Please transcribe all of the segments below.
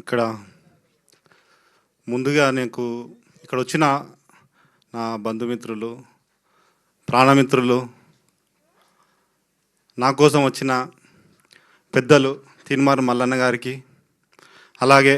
ఇక్కడ ముందుగా నీకు ఇక్కడ వచ్చిన నా బంధుమిత్రులు, ప్రాణమిత్రులు, నా కోసం వచ్చిన పెద్దలు తీన్మార్ మల్లన్న గారికి, అలాగే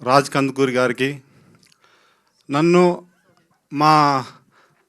రాజ్ కందుకూరి గారికి, నన్ను మా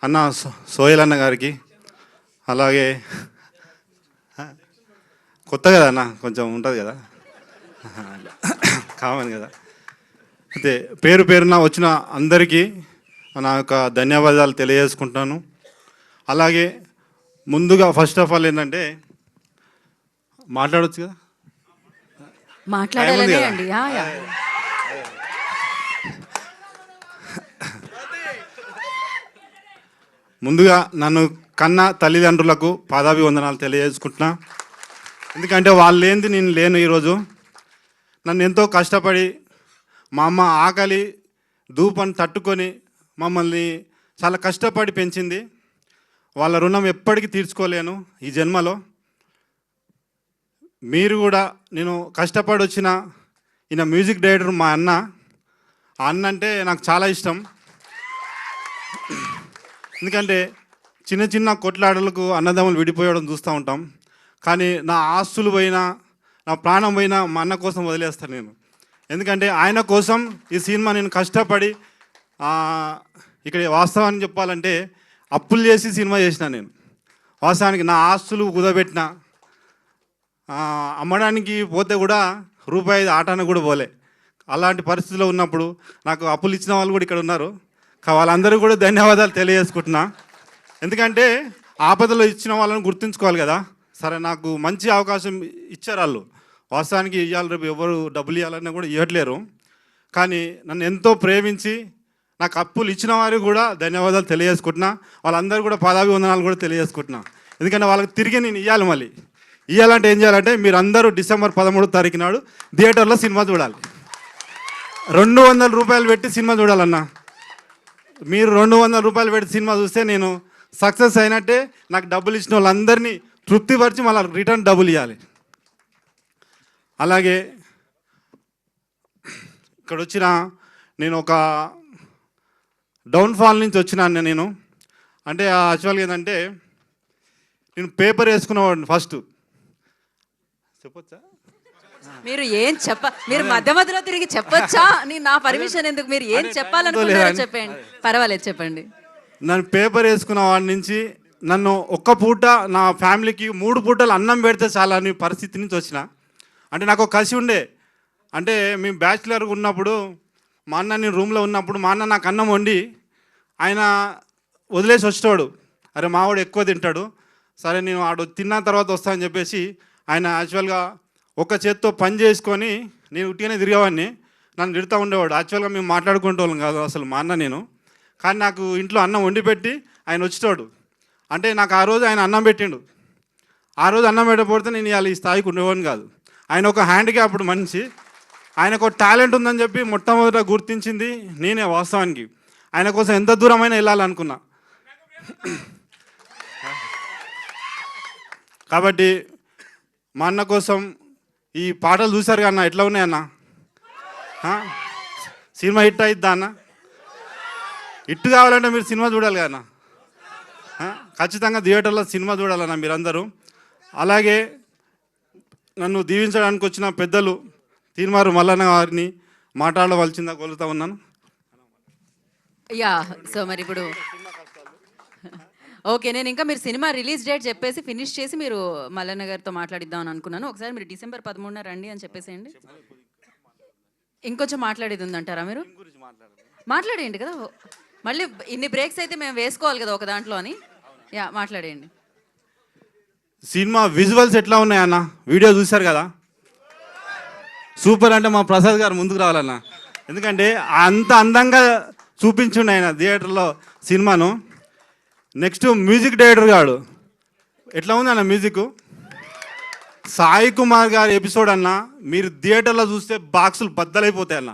అన్న సోహెల్ అన్న గారికి, అలాగే కొత్త కదా అన్న, కొంచెం ఉంటుంది కదా, కామన్ కదా. అయితే పేరు పేరున వచ్చిన అందరికీ నా యొక్క ధన్యవాదాలు తెలియజేసుకుంటాను. అలాగే ముందుగా ఫస్ట్ ఆఫ్ ఆల్ ఏంటంటే మాట్లాడవచ్చు కదా, మాట్లాడాలి అండి. ముందుగా నన్ను కన్న తల్లిదండ్రులకు పాదాభివందనాలు తెలియజేసుకుంటున్నా. ఎందుకంటే వాళ్ళు లేనిది నేను లేను. ఈరోజు నన్ను ఎంతో కష్టపడి మా అమ్మ ఆకలి ధూపని తట్టుకొని మమ్మల్ని చాలా కష్టపడి పెంచింది. వాళ్ళ రుణం ఎప్పటికీ తీర్చుకోలేను ఈ జన్మలో. మీరు కూడా, నేను కష్టపడి వచ్చిన ఈయన మ్యూజిక్ డైరెక్టర్ మా అన్న. ఆ అన్న అంటే నాకు చాలా ఇష్టం. ఎందుకంటే చిన్న చిన్న కొట్లాటలకు అన్నదమ్ములు విడిపోయడం చూస్తూ ఉంటాం. కానీ నా ఆస్తులు పోయినా, నా ప్రాణం పోయినా మా అన్న కోసం వదిలేస్తాను నేను. ఎందుకంటే ఆయన కోసం ఈ సినిమా నేను కష్టపడి, ఇక్కడ వాస్తవాన్ని చెప్పాలంటే అప్పులు చేసి సినిమా చేసిన నేను. వాస్తవానికి నా ఆస్తులు కుదబెట్టిన, అమ్మడానికి పోతే కూడా రూపాయి ఆటానికి కూడా పోలే. అలాంటి పరిస్థితిలో ఉన్నప్పుడు నాకు అప్పులు ఇచ్చిన వాళ్ళు కూడా ఇక్కడ ఉన్నారు. వాళ్ళందరూ కూడా ధన్యవాదాలు తెలియజేసుకుంటున్నా. ఎందుకంటే ఆపదలో ఇచ్చిన వాళ్ళని గుర్తుంచుకోవాలి కదా. సరే, నాకు మంచి అవకాశం ఇచ్చారు వాళ్ళు. వాస్తవానికి ఇవ్వాలి, రేపు ఎవరు డబ్బులు ఇవ్వాలన్నా కూడా ఇవ్వట్లేరు. కానీ నన్ను ఎంతో ప్రేమించి నాకు అప్పులు ఇచ్చిన వారికి కూడా ధన్యవాదాలు తెలియజేసుకుంటున్నా. వాళ్ళందరూ కూడా పాదాభివందనాలు కూడా తెలియజేసుకుంటున్నా. ఎందుకంటే వాళ్ళకి తిరిగి నేను ఇవ్వాలి. మళ్ళీ ఇవ్వాలంటే ఏం చేయాలంటే మీరు అందరూ డిసెంబర్ 13వ తారీఖు నాడు థియేటర్లో సినిమా చూడాలి. 200 రూపాయలు పెట్టి సినిమా చూడాలన్నా. మీరు 200 రూపాయలు పెట్టి సినిమా చూస్తే నేను సక్సెస్ అయినట్టే. నాకు డబ్బులు ఇచ్చిన వాళ్ళందరినీ తృప్తిపరిచి మళ్ళీ రిటర్న్ డబ్బులు ఇవ్వాలి. అలాగే ఇక్కడ వచ్చిన నేను ఒక డౌన్ఫాల్ నుంచి వచ్చినాను నేను. అంటే యాక్చువల్గా ఏంటంటే నేను పేపర్ వేసుకునేవాడిని ఫస్ట్. చెప్పొచ్చా? మీరు ఏం మీరు మధ్య మధ్యలో తిరిగి చెప్పొచ్చా? నా పర్మిషన్ ఎందుకు? మీరు ఏం చెప్పాలనుకుంటారో చెప్పండి, పర్వాలేదు చెప్పండి. నన్ను పేపర్ వేసుకున్న వాడి నుంచి నన్ను ఒక్క పూట నా ఫ్యామిలీకి 3 పూటలు అన్నం పెడితే చాలా అని పరిస్థితి నుంచి వచ్చిన. అంటే నాకు ఒక కసి ఉండే. అంటే మేము బ్యాచిలర్గా ఉన్నప్పుడు మా అన్న, నేను రూమ్లో ఉన్నప్పుడు మా అన్న నాకు అన్నం వండి ఆయన వదిలేసి వచ్చేవాడు. అరే మావాడు ఎక్కువ తింటాడు, సరే నేను ఆడు తిన్న తర్వాత వస్తానని చెప్పేసి ఆయన యాక్చువల్గా ఒక చేత్తో పని చేసుకొని నేను ఉట్టిగానే తిరిగేవాడిని. నన్ను తిడుతూ ఉండేవాడు. యాక్చువల్గా మేము మాట్లాడుకునే వాళ్ళం కాదు అసలు మా అన్న నేను. కానీ నాకు ఇంట్లో అన్నం వండి పెట్టి ఆయన వచ్చేవాడు. అంటే నాకు ఆ రోజు ఆయన అన్నం పెట్టిండు. ఆ రోజు అన్నం పెట్టకపోతే నేను ఇవాళ ఈ స్థాయికి ఉండేవాడిని కాదు. ఆయన ఒక హ్యాండిక్యాప్డ్ మనిషి. ఆయనకు ఒక టాలెంట్ ఉందని చెప్పి మొట్టమొదట గుర్తించింది నేనే. వాస్తవానికి ఆయన కోసం ఎంత దూరమైనా వెళ్ళాలనుకున్నా. కాబట్టి మా అన్న కోసం ఈ పాటలు చూశారు కదా అన్న, ఎట్లా ఉన్నాయన్న? సినిమా హిట్ అయిద్దా అన్న? హిట్ కావాలంటే మీరు సినిమా చూడాలి కదన్నా. ఖచ్చితంగా థియేటర్లో సినిమా చూడాలన్న మీరందరూ. అలాగే నన్ను దీవించడానికి వచ్చిన పెద్దలు తీన్మార్ మల్లన్న గారిని మాట్లాడవలసిందా కోరుతా ఉన్నాను. సో మరి ఇప్పుడు ఓకే, నేను ఇంకా మీరు సినిమా రిలీజ్ డేట్ చెప్పేసి ఫినిష్ చేసి మీరు మల్లన్న గారితో మాట్లాడిద్దామని అనుకున్నాను. ఒకసారి మీరు డిసెంబర్ 13న రండి అని చెప్పేసేయండి. ఇంకొంచెం మాట్లాడేది ఉందంటారా? మీరు మాట్లాడేయండి కదా, మళ్ళీ ఇన్ని బ్రేక్స్ అయితే మేము వేసుకోవాలి కదా ఒక దాంట్లో అని. మాట్లాడేయండి. సినిమా విజువల్స్ ఎట్లా ఉన్నాయన్న? వీడియో చూశారు కదా, సూపర్. అంటే మా ప్రసాద్ గారు ముందుకు రావాలన్న. ఎందుకంటే అంత అందంగా చూపించుండు ఆయన థియేటర్లో సినిమాను. నెక్స్ట్ మ్యూజిక్ డైరెక్టర్ గారు ఎట్లా ఉంది అన్న మ్యూజిక్? సాయి కుమార్ గారి ఎపిసోడ్ అన్న మీరు థియేటర్లో చూస్తే బాక్సులు బద్దలైపోతాయి అన్న.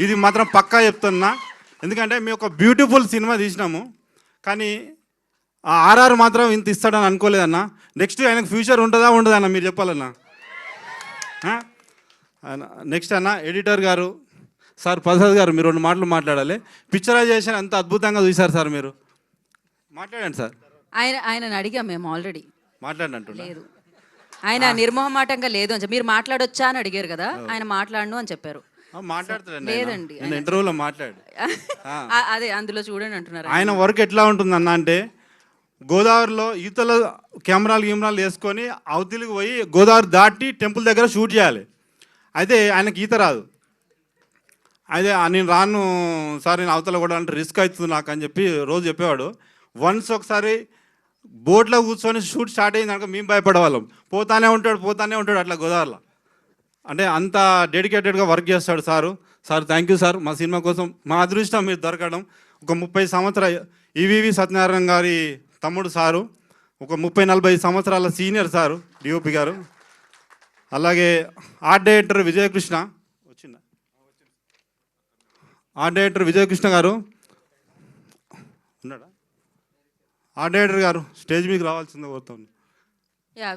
ఇది మాత్రం పక్కా చెప్తున్నా. ఎందుకంటే మేము ఒక బ్యూటిఫుల్ సినిమా తీసినాము, కానీ ఆర్ఆర్ మాత్రం ఇంత ఇస్తాడని అనుకోలేదన్న. నెక్స్ట్ ఆయనకు ఫ్యూచర్ ఉంటుందా ఉండదన్న మీరు చెప్పాలన్నా. నెక్స్ట్ అన్న ఎడిటర్ గారు సార్ ప్రసాద్ గారు, మీరు 2 మాటలు మాట్లాడాలి. పిక్చరైజేషన్ అంత అద్భుతంగా చూశారు సార్, మీరు మాట్లాడండి సార్. ఆయనను అడిగాం మేము ఆల్రెడీ. మాట్లాడండి అంటున్నా. లేదు, ఆయన నిర్మోహమాటంగా లేదు అని మీరు మాట్లాడొచ్చా అని అడిగారు కదా, ఆయన మాట్లాడను అని చెప్పారు. మాట్లాడతారండి. లేదండి, నేను ఇంటర్వ్యూలో మాట్లాడు. అదే అందులో చూడండి అంటున్నారు. ఆయన వర్క్ ఎట్లా ఉంటుందన్న అంటే, గోదావరిలో ఈతల కెమెరాలు వేసుకొని అవతలికి పోయి గోదావరి దాటి టెంపుల్ దగ్గర షూట్ చేయాలి. అయితే ఆయనకి ఈత రాదు. అయితే నేను రాను సార్, నేను అవతల కూడా అంటే రిస్క్ అవుతుంది నాకు అని చెప్పి రోజు చెప్పేవాడు. వన్స్ ఒకసారి బోట్లో కూర్చొని షూట్ స్టార్ట్ అయింది కనుక మేము భయపడేవాళ్ళం. పోతానే ఉంటాడు అట్లా గోదావరిలో. అంటే అంత డెడికేటెడ్గా వర్క్ చేస్తాడు sir. Sir thank you sir, మా సినిమా కోసం మా అదృష్టం మీరు దొరకడం. ఒక 30 సంవత్సరాలు ఈవీవి సత్యనారాయణ గారి తమ్ముడు సారు, ఒక 30-40 సంవత్సరాల సీనియర్ సారు డిఓపి గారు. అలాగే ఆర్ట్ డైరెక్టర్ విజయకృష్ణ వచ్చిందా, ఆర్ట్ డైరెక్టర్ విజయకృష్ణ గారు ఉన్నాడా? ఆర్ట్ డైరెక్టర్ గారు స్టేజ్ మీకు రావాల్సిందే కోరుతాను.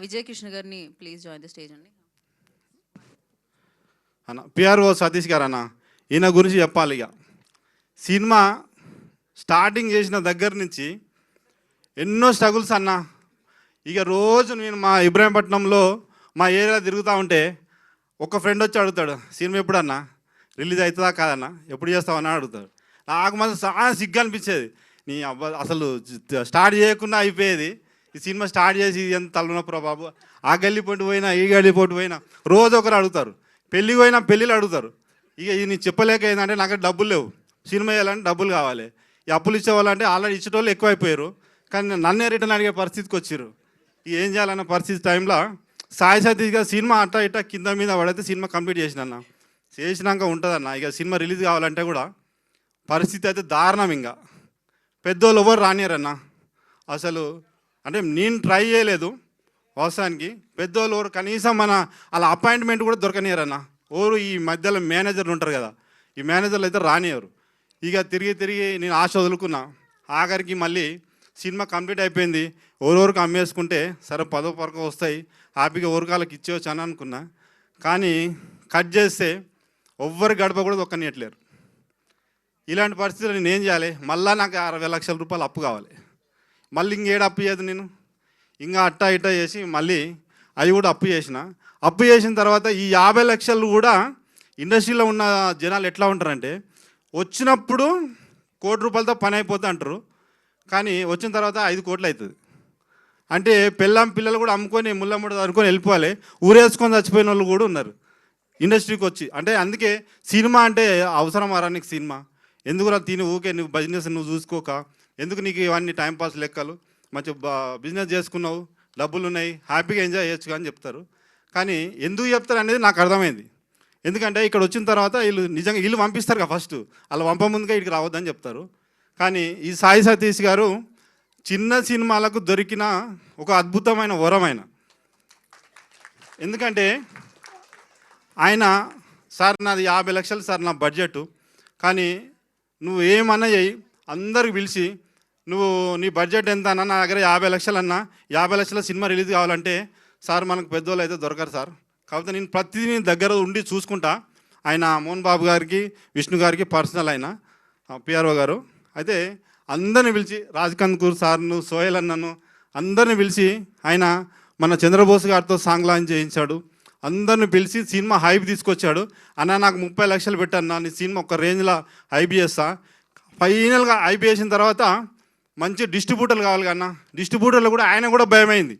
విజయకృష్ణ గారిని ప్లీజ్ జాయిన్ ద స్టేజ్ అండి. అన్న పిఆర్ఓ సతీష్ గారు అన్న, ఈయన గురించి చెప్పాలి. ఇక సినిమా స్టార్టింగ్ చేసిన దగ్గర నుంచి ఎన్నో స్ట్రగుల్స్ అన్న. ఇక రోజు నేను మా ఇబ్రాహీంపట్నంలో మా ఏరియా తిరుగుతూ ఉంటే ఒక ఫ్రెండ్ వచ్చి అడుగుతాడు, సినిమా ఎప్పుడన్నా రిలీజ్ అవుతుందా కాదన్నా, ఎప్పుడు చేస్తావన్నా అడుగుతాడు. నాకు మాత్రం చాలా సిగ్గు అనిపించేది. నీ అబ్బా అసలు స్టార్ట్ చేయకుండా అయిపోయేది. ఈ సినిమా స్టార్ట్ చేసి ఎంత తలనొప్పురా బాబు. ఆ గల్లీ పోటీ పోయినా ఈ గల్లీ పోటీ పోయినా రోజు ఒకరు అడుగుతారు. పెళ్ళికి పోయినా పెళ్ళిళ్ళు అడుగుతారు. ఇక ఇది నీకు చెప్పలేక ఏంటంటే నాకు డబ్బులు లేవు, సినిమా వేయాలంటే డబ్బులు కావాలి. ఈ అప్పులు ఇచ్చేవాళ్ళంటే ఆల్రెడీ ఇచ్చేటోళ్ళు ఎక్కువైపోయారు, కానీ నన్నే రిటర్న్ అడిగే పరిస్థితికి వచ్చారు. ఇక ఏం చేయాలన్న పరిస్థితి టైంలో సాయి సతీష్ గారు సినిమా అట్టా ఇట్టా కింద మీద పడితే సినిమా కంప్లీట్ చేసినన్న. చేసినాక ఉంటుందన్న. ఇక సినిమా రిలీజ్ కావాలంటే కూడా పరిస్థితి అయితే దారుణం. ఇంకా పెద్దోళ్ళు ఎవరు రానియరన్న అసలు. అంటే నేను ట్రై చేయలేదు వాస్తవానికి. పెద్దోళ్ళు ఎవరు కనీసం మన అలా అపాయింట్మెంట్ కూడా దొరకనియరన్న. ఎవరు ఈ మధ్యలో మేనేజర్లు ఉంటారు కదా, ఈ మేనేజర్లు అయితే రానియరు. ఇక తిరిగి నేను ఆశ వదులుకున్నా. ఆఖరికి మళ్ళీ సినిమా కంప్లీట్ అయిపోయింది. ఎవరెవరికి అమ్మేసుకుంటే సరే 10 వరకు వస్తాయి, హ్యాపీగా ఎవరికాళ్ళకి ఇచ్చేవచ్చు అని అనుకున్నా. కానీ కట్ చేస్తే ఎవ్వరి గడప కూడా దొక్కనియట్లేరు. ఇలాంటి పరిస్థితులు నేను ఏం చేయాలి? మళ్ళీ నాకు 60 లక్షల రూపాయలు అప్పు కావాలి. మళ్ళీ ఇంకేడు అప్పు చేయదు నేను. ఇంకా అట్టా ఇట్టా చేసి మళ్ళీ అవి కూడా అప్పు చేసిన. అప్పు చేసిన తర్వాత ఈ 50 లక్షలు కూడా ఇండస్ట్రీలో ఉన్న జనాలు ఎట్లా ఉంటారంటే, వచ్చినప్పుడు 1 కోటి రూపాయలతో పని అయిపోతా అంటారు, కానీ వచ్చిన తర్వాత 5 కోట్లు అవుతుంది. అంటే పిల్లలు కూడా అమ్ముకొని ముళ్ళముడు అనుకొని వెళ్ళిపోవాలి. ఊరేసుకొని చచ్చిపోయిన వాళ్ళు కూడా ఉన్నారు ఇండస్ట్రీకి వచ్చి. అంటే అందుకే సినిమా అంటే అవసరం వారానికి సినిమా ఎందుకు రా తిని ఊకే నువ్వు బిజినెస్ నువ్వు చూసుకోక ఎందుకు నీకు ఇవన్నీ టైంపాస్ లెక్కలు, మంచి బిజినెస్ చేసుకున్నావు, డబ్బులు ఉన్నాయి, హ్యాపీగా ఎంజాయ్ చేయొచ్చు అని చెప్తారు. కానీ ఎందుకు చెప్తారు అనేది నాకు అర్థమైంది. ఎందుకంటే ఇక్కడ వచ్చిన తర్వాత వీళ్ళు నిజంగా వీళ్ళు పంపిస్తారు కదా ఫస్ట్, అలా పంపముందుగా ఇక్కడికి రావద్దని చెప్తారు. కానీ ఈ సాయి సతీష్ గారు చిన్న సినిమాలకు దొరికిన ఒక అద్భుతమైన వరం ఆయన. ఎందుకంటే ఆయన సార్ నాది 50 లక్షలు సార్ నా బడ్జెట్, కానీ నువ్వు ఏమన్నా చెయ్యి, అందరికి పిలిచి నువ్వు నీ బడ్జెట్ ఎంత అన్నా, నా దగ్గర 50 లక్షలు అన్నా, 50 లక్షల సినిమా రిలీజ్ కావాలంటే సార్ మనకు పెద్దోళ్ళు అయితే దొరకరు సార్, కాకపోతే నేను ప్రతిదీ దగ్గర ఉండి చూసుకుంటా. ఆయన మోహన్ బాబు గారికి విష్ణు గారికి పర్సనల్ ఆయన పిఆర్ఓ గారు. అయితే అందరిని పిలిచి రాజ్కందూర్ సార్ను, సోహెల్ అన్నను అందరిని పిలిచి ఆయన మన చంద్రబోస్ గారితో సాంగ్ లాంచ్ చేయించాడు. అందరిని పిలిచి సినిమా హైప్ తీసుకొచ్చాడు. అన్న నాకు 30 లక్షలు పెట్టన్నా, నీ సినిమా ఒక రేంజ్లో హైప్ చేస్తా. ఫైనల్గా హైప్ చేసిన తర్వాత మంచి డిస్ట్రిబ్యూటర్లు కావాలి కన్నా. డిస్ట్రిబ్యూటర్లు కూడా ఆయన కూడా భయమైంది.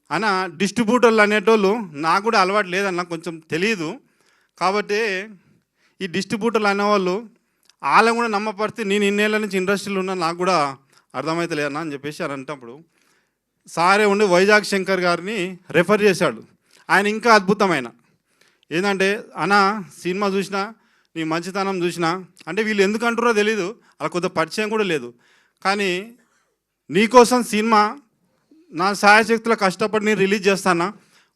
అన్న డిస్ట్రిబ్యూటర్లు అనేటోళ్ళు నాకు కూడా అలవాటు లేదన్న, కొంచెం తెలియదు. కాబట్టి ఈ డిస్ట్రిబ్యూటర్లు అనేవాళ్ళు వాళ్ళని కూడా నమ్మపరిస్తే నేను ఇన్నేళ్ళ నుంచి ఇండస్ట్రీలో ఉన్నా నాకు కూడా అర్థమవుతలేదన్న అని చెప్పేసి అని అంటప్పుడు సారే ఉండి వైజాగ్ శంకర్ గారిని రెఫర్ చేశాడు. ఆయన ఇంకా అద్భుతమైన ఏంటంటే, అన్న సినిమా చూసినా నీ మంచితనం చూసినా, అంటే వీళ్ళు ఎందుకు అంటారో తెలీదు, అలా కొద్ది పరిచయం కూడా లేదు, కానీ నీకోసం సినిమా నా సాయశక్తుల కష్టపడి నేను రిలీజ్ చేస్తానా,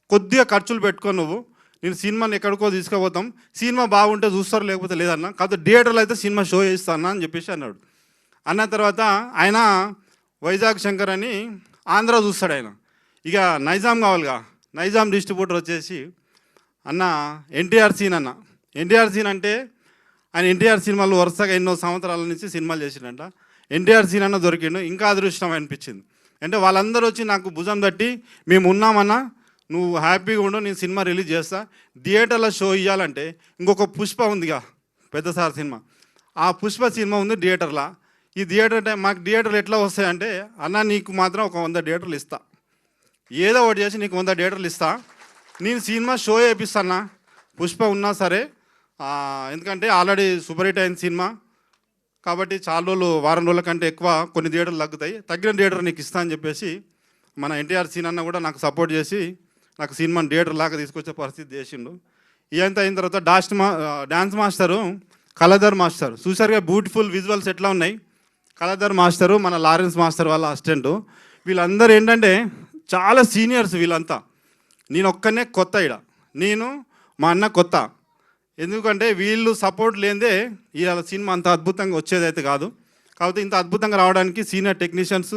కొద్దిగా ఖర్చులు పెట్టుకో నువ్వు, నేను సినిమాని ఎక్కడికో తీసుకుపోతాం, సినిమా బాగుంటే చూస్తారు లేకపోతే లేదన్నా, కాకపోతే థియేటర్లో అయితే సినిమా షో చేస్తానా అని చెప్పేసి అన్నాడు. అన్న తర్వాత ఆయన వైజాగ్ శంకర్ అని ఆంధ్ర చూస్తాడు ఆయన. ఇక నైజాం కావాలిగా, నైజాం డిస్ట్రిబ్యూటర్ వచ్చేసి అన్న ఎన్టీఆర్ సీన్ అన్న. ఎన్టీఆర్ సీన్ అంటే ఆయన ఎన్టీఆర్ సినిమాలు వరుసగా ఎన్నో సంవత్సరాల నుంచి సినిమాలు చేసిండంట. ఎన్టీఆర్ సీన్ అన్న దొరికిండు, ఇంకా అదృష్టం అనిపించింది. అంటే వాళ్ళందరూ వచ్చి నాకు భుజం తట్టి మేము ఉన్నామన్నా, నువ్వు హ్యాపీగా ఉండు, నేను సినిమా రిలీజ్ చేస్తా, థియేటర్లో షో ఇవ్వాలంటే ఇంకొక పుష్ప ఉందిగా పెద్ద సార్ సినిమా, ఆ పుష్ప సినిమా ఉంది థియేటర్లో. ఈ థియేటర్ మాకు థియేటర్లు ఎట్లా వస్తాయంటే, అన్న నీకు మాత్రం ఒక 100 థియేటర్లు ఇస్తా, ఏదో ఒకటి చేసి నీకు 100 థియేటర్లు ఇస్తా, నేను సినిమా షో వేపిస్తానా పుష్ప ఉన్నా సరే, ఎందుకంటే ఆల్రెడీ సూపర్ హిట్ అయిన సినిమా కాబట్టి చాలా రోజులు, వారం రోజుల కంటే ఎక్కువ కొన్ని థియేటర్లు తగ్గుతాయి, తగ్గిన థియేటర్ నీకు ఇస్తా అని చెప్పేసి మన ఎన్టీఆర్ సీన్ అన్న కూడా నాకు సపోర్ట్ చేసి నాకు సినిమాని థియేటర్ లాగా తీసుకొచ్చే పరిస్థితి చేసిండు. ఇదంతా అయిన తర్వాత డాన్స్ మాస్టరు కళాధర్ మాస్టర్ చూసారుగా, బ్యూటిఫుల్ విజువల్స్ ఎట్లా ఉన్నాయి. కళాధర్ మాస్టరు మన లారెన్స్ మాస్టర్ వాళ్ళ అసిస్టెంటు, వీళ్ళందరూ ఏంటంటే చాలా సీనియర్స్ వీళ్ళంతా. నేను ఒక్కనే కొత్త ఇడ, నేను మా అన్న కొత్త. ఎందుకంటే వీళ్ళు సపోర్ట్ లేదే ఇవాళ సినిమా అంత అద్భుతంగా వచ్చేదైతే కాదు. కాకపోతే ఇంత అద్భుతంగా రావడానికి సీనియర్ టెక్నీషియన్స్,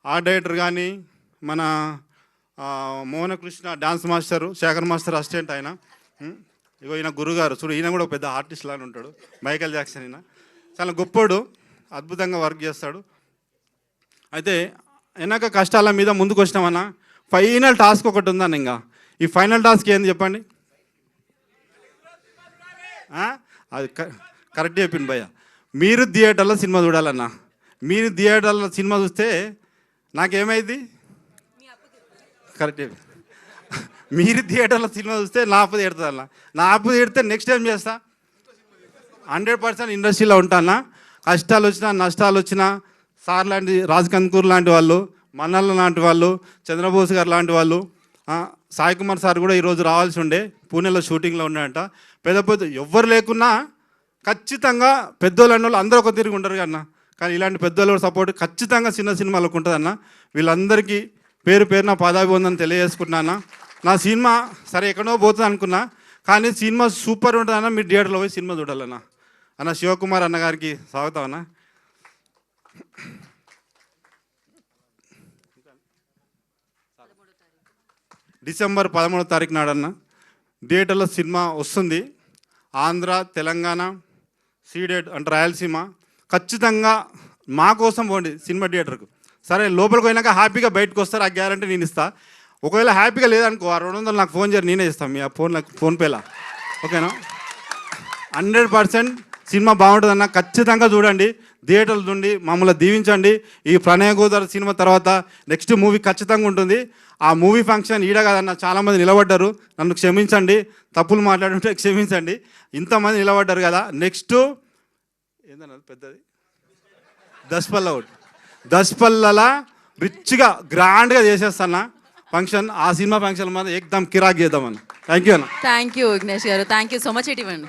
ఆర్ట్ డైరెక్టర్ కానీ, మన Mohanakrishna dance master, Sekhar master assistant ఆయన, ఇగో ఈయన గురుగారు చూడు, ఈయన కూడా ఒక పెద్ద ఆర్టిస్ట్ లాగా ఉంటాడు, మైకేల్ జాక్సన్. ఈయన చాలా గొప్పోడు, అద్భుతంగా వర్క్ చేస్తాడు. అయితే వెనక కష్టాల మీద ముందుకు వచ్చినామన్నా, ఫైనల్ టాస్క్ ఒకటి ఉందన్న. ఇంకా ఈ ఫైనల్ టాస్క్ ఏంది చెప్పండి? అది కరెక్ట్ చెప్పింది భయ్య. మీరు థియేటర్లో సినిమా చూడాలన్నా, మీరు థియేటర్లో సినిమా చూస్తే నాకేమైంది? కరెక్ట్. మీరు థియేటర్లో సినిమా చూస్తే నా అప్పు తీడుతుంది అన్న, నా అప్పు తీడితే నెక్స్ట్ టైం చేస్తా, 100% ఇండస్ట్రీలో ఉంటానా. కష్టాలు వచ్చినా నష్టాలు వచ్చినా సార్ లాంటి, రాజ్ కంకూర్ లాంటి వాళ్ళు, మన్నల్ల లాంటి వాళ్ళు, చంద్రబోస్ గారు లాంటి వాళ్ళు, సాయి కుమార్ సార్ కూడా ఈరోజు రావాల్సి ఉండే, పూణేలో షూటింగ్లో ఉన్నాడంట. పెద్ద పెద్ద ఎవ్వరు లేకున్నా ఖచ్చితంగా పెద్దోళ్ళు అన్న వాళ్ళు అందరూ ఒక తిరిగి ఉంటారు కన్నా, కానీ ఇలాంటి పెద్దోళ్ళ సపోర్ట్ ఖచ్చితంగా చిన్న సినిమాలకు ఉంటుందన్న. వీళ్ళందరికీ పేరు పేరున పాదాభివందనం తెలియజేసుకుంటున్నా. నా సినిమా సరే ఎక్కడో పోతుంది అనుకున్నా, కానీ సినిమా సూపర్ ఉంటుందన్న. మీరు థియేటర్లో పోయి సినిమా చూడాలన్న. అన్న శివకుమార్ అన్న గారికి స్వాగతం అన్న. డిసెంబర్ 13వ తారీఖు నాడన్న థియేటర్లో సినిమా వస్తుంది. ఆంధ్ర, తెలంగాణ, సీడెడ్ అంటే రాయలసీమ, ఖచ్చితంగా మా కోసం పోండి సినిమా థియేటర్కు. సరే లోపలికి పోయినాక హ్యాపీగా బయటకు వస్తారు, ఆ గ్యారంటీ నేను ఇస్తా. ఒకవేళ హ్యాపీగా లేదనుకో, ఆ 200 నాకు ఫోన్ చేయరు, నేనే ఇస్తాను మీ ఆ ఫోన్పేలా, ఓకేనా? 100% సినిమా బాగుంటుందన్న, ఖచ్చితంగా చూడండి, థియేటర్లు చూడండి, మమ్మల్ని దీవించండి. ఈ ప్రణయ గోదావరి సినిమా తర్వాత నెక్స్ట్ మూవీ ఖచ్చితంగా ఉంటుంది. ఆ మూవీ ఫంక్షన్ ఈడ కదన్న, చాలామంది నిలబడ్డారు, నన్ను క్షమించండి, తప్పులు మాట్లాడుంటే క్షమించండి. ఇంతమంది నిలబడ్డారు కదా, నెక్స్ట్ ఏందన్న పెద్దది దశపల్లలా రిచ్గా గ్రాండ్గా చేసేస్తాను ఫంక్షన్. ఆ సినిమా ఫంక్షన్ మాత్రం ఏకదమ్ కిరాక్ చేద్దామన్న. థ్యాంక్ యూ అన్న. థ్యాంక్ యూ విఘ్నేష్ గారు, థ్యాంక్ యూ సో మచ్. ఇటు ఇవ్వండి.